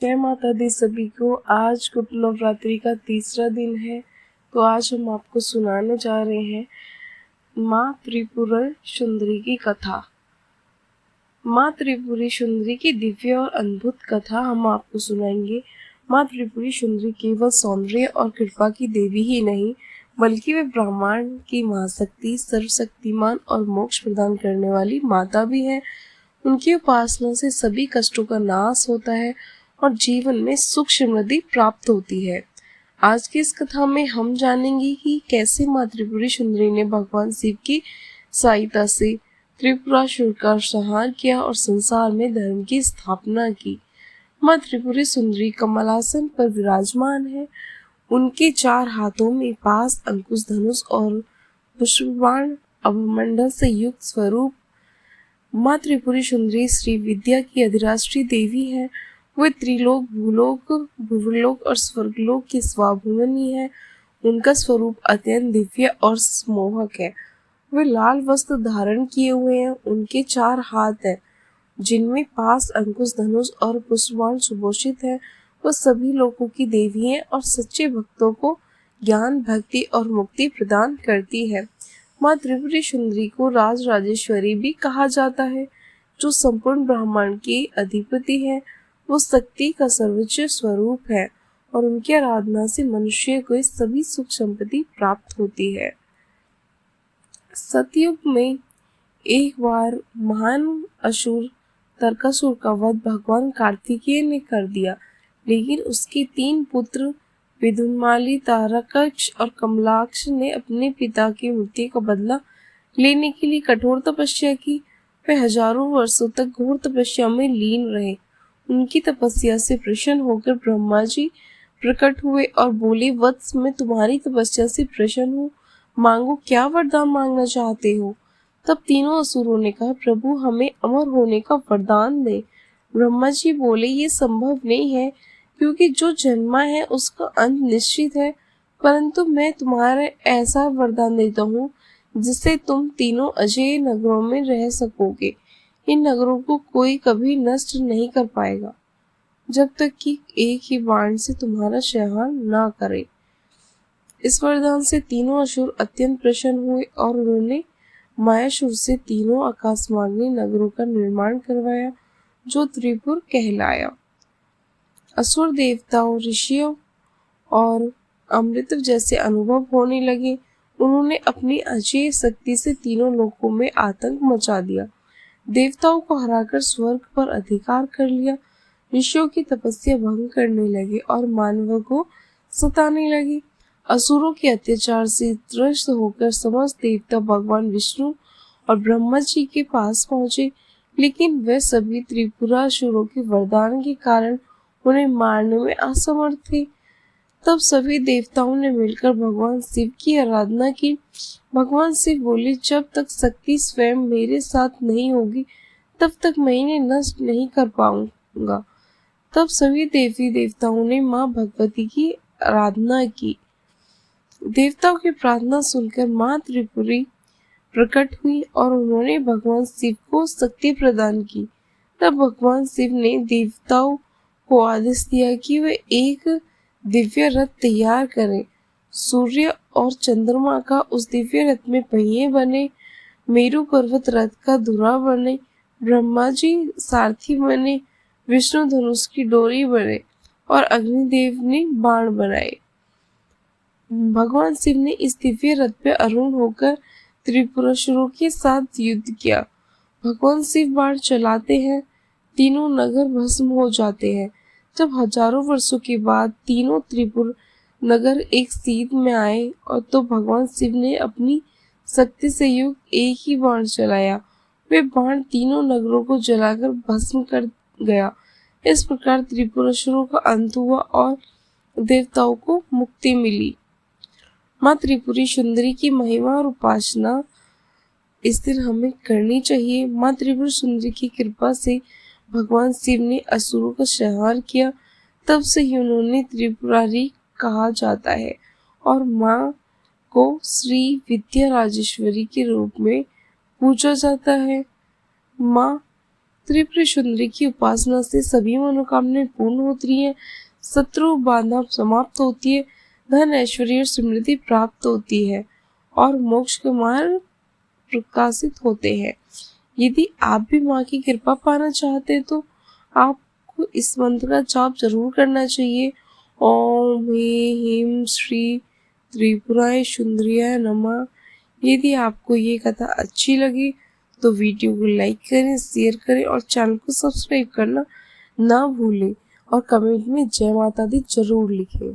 जय माता दी सभी को। आज गुप्त नवरात्रि का तीसरा दिन है, तो आज हम आपको सुनाने जा रहे हैं माँ त्रिपुरा सुंदरी की कथा। माँ त्रिपुरी सुंदरी की दिव्य और अद्भुत कथा हम आपको सुनाएंगे। माँ त्रिपुरी सुंदरी केवल सौंदर्य और कृपा की देवी ही नहीं, बल्कि वे ब्रह्मांड की महाशक्ति, सर्वशक्तिमान और मोक्ष प्रदान करने वाली माता भी है। उनकी उपासना से सभी कष्टों का नाश होता है और जीवन में सुख समृद्धि प्राप्त होती है। आज की इस कथा में हम जानेंगे कि कैसे माँ त्रिपुरी सुंदरी ने भगवान शिव की सहायता से त्रिपुरासुर का संहार किया और संसार में धर्म की स्थापना की। माँ त्रिपुरी सुंदरी कमलासन पर विराजमान है। उनके 4 हाथों में पास, अंकुश, धनुष और पुष्पबाण अभमंडल से युक्त स्वरूप। माँ त्रिपुरी सुंदरी श्री विद्या की अधिराष्ट्रीय देवी है। वे त्रिलोक, भूलोक, भुवरलोक और स्वर्गलोक की स्वाभिमानी है। उनका स्वरूप अत्यंत दिव्य और मोहक है। वे लाल वस्त्र धारण किए हुए हैं। उनके 4 हाथ हैं, जिनमें पास, अंकुश, धनुष और पुष्पबाण सुभूषित है। वह सभी लोगों की देवी है और सच्चे भक्तों को ज्ञान, भक्ति और मुक्ति प्रदान करती है। माँ त्रिपुरी सुंदरी को राज राजेश्वरी भी कहा जाता है, जो संपूर्ण ब्रह्मांड की अधिपति है। वो शक्ति का सर्वोच्च स्वरूप है और उनकी आराधना से मनुष्य को सभी सुख संपत्ति प्राप्त होती है। सतयुग में एक बार महान असुर तारकासुर का वध भगवान कार्तिकेय ने कर दिया, लेकिन उसके 3 पुत्र विदुन्माली, तारकाक्ष और कमलाक्ष ने अपने पिता की मृत्यु का बदला लेने के लिए कठोर तपस्या की। वे हजारों वर्षों तक घोर तपस्या में लीन रहे। उनकी तपस्या से प्रसन्न होकर ब्रह्मा जी प्रकट हुए और बोले, वत्स, मैं तुम्हारी तपस्या से प्रसन्न हूँ, मांगो, क्या वरदान मांगना चाहते हो। तब तीनों असुरों ने कहा, प्रभु, हमें अमर होने का वरदान दे। ब्रह्मा जी बोले, ये संभव नहीं है, क्योंकि जो जन्मा है उसका अंत निश्चित है, परंतु मैं तुम्हारे ऐसा वरदान देता हूँ जिससे तुम तीनों अजेय नगरों में रह सकोगे। इन नगरों को कोई कभी नष्ट नहीं कर पाएगा, जब तक कि एक ही बाण से तुम्हारा संहार ना करे। इस वरदान से तीनों असुर अत्यंत प्रसन्न हुए और उन्होंने मायासुर से तीनों आकाशमार्गी नगरों का निर्माण करवाया, जो त्रिपुर कहलाया। असुर देवताओं, ऋषियों और अमृत जैसे अनुभव होने लगे। उन्होंने अपनी अजय शक्ति से तीनों लोकों में आतंक मचा दिया। देवताओं को हराकर स्वर्ग पर अधिकार कर लिया। ऋषियों की तपस्या भंग करने लगे और मानवों को सताने लगे। असुरों के अत्याचार से त्रस्त होकर समस्त देवता भगवान विष्णु और ब्रह्मा जी के पास पहुंचे, लेकिन वे सभी त्रिपुरासुरों के वरदान के कारण उन्हें मारने में असमर्थ थे। तब सभी देवताओं ने मिलकर भगवान शिव की आराधना की। भगवान शिव बोले, जब तक शक्ति स्वयं मेरे साथ नहीं होगी, तब तक मैं इन्हें नष्ट नहीं कर पाऊंगा। तब सभी देवी देवताओं ने माँ भगवती की आराधना की। देवताओं की प्रार्थना सुनकर माँ त्रिपुरी प्रकट हुई और उन्होंने भगवान शिव को शक्ति प्रदान की। तब भगवान शिव ने देवताओं को आदेश दिया कि वे एक दिव्य रथ तैयार करें। सूर्य और चंद्रमा का उस दिव्य रथ में पहिए बने, मेरु पर्वत रथ का धुरा बने, ब्रह्मा जी सारथी बने, विष्णु धनुष की डोरी बने और अग्निदेव ने बाण बनाए। भगवान शिव ने इस दिव्य रथ पे आरूढ़ होकर त्रिपुरासुरों के साथ युद्ध किया। भगवान शिव बाण चलाते हैं, तीनों नगर भस्म हो जाते हैं। जब हजारों वर्षों के बाद तीनों त्रिपुर नगर एक सीध में आए और तो भगवान शिव ने अपनी शक्ति से युक्त एक ही बाण चलाया। वे बाण तीनों नगरों को जलाकर भस्म कर गया। इस प्रकार त्रिपुरासुरों का अंत हुआ और देवताओं को मुक्ति मिली। माँ त्रिपुरी सुंदरी की महिमा और उपासना इस दिन हमें करनी चाहिए। माँ त्रिपुरी सुंदरी की कृपा से भगवान शिव ने असुरों का संहार किया। तब से ही उन्होंने त्रिपुरारी कहा जाता है और माँ को श्री विद्या राजेश्वरी के रूप में पूजा जाता है। माँ त्रिपुरा सुंदरी की उपासना से सभी मनोकामनाएं पूर्ण होती हैं, शत्रु बाधा समाप्त होती है, धन ऐश्वर्य और समृद्धि प्राप्त होती है और मोक्ष के मार्ग प्रकाशित होते हैं। यदि आप भी माँ की कृपा पाना चाहते हैं तो आपको इस मंत्र का जाप जरूर करना चाहिए। ओम ह्रीं श्री त्रिपुराय सुंदरियाय नमः। यदि आपको ये कथा अच्छी लगी तो वीडियो को लाइक करें, शेयर करें और चैनल को सब्सक्राइब करना ना भूलें और कमेंट में जय माता दी जरूर लिखें।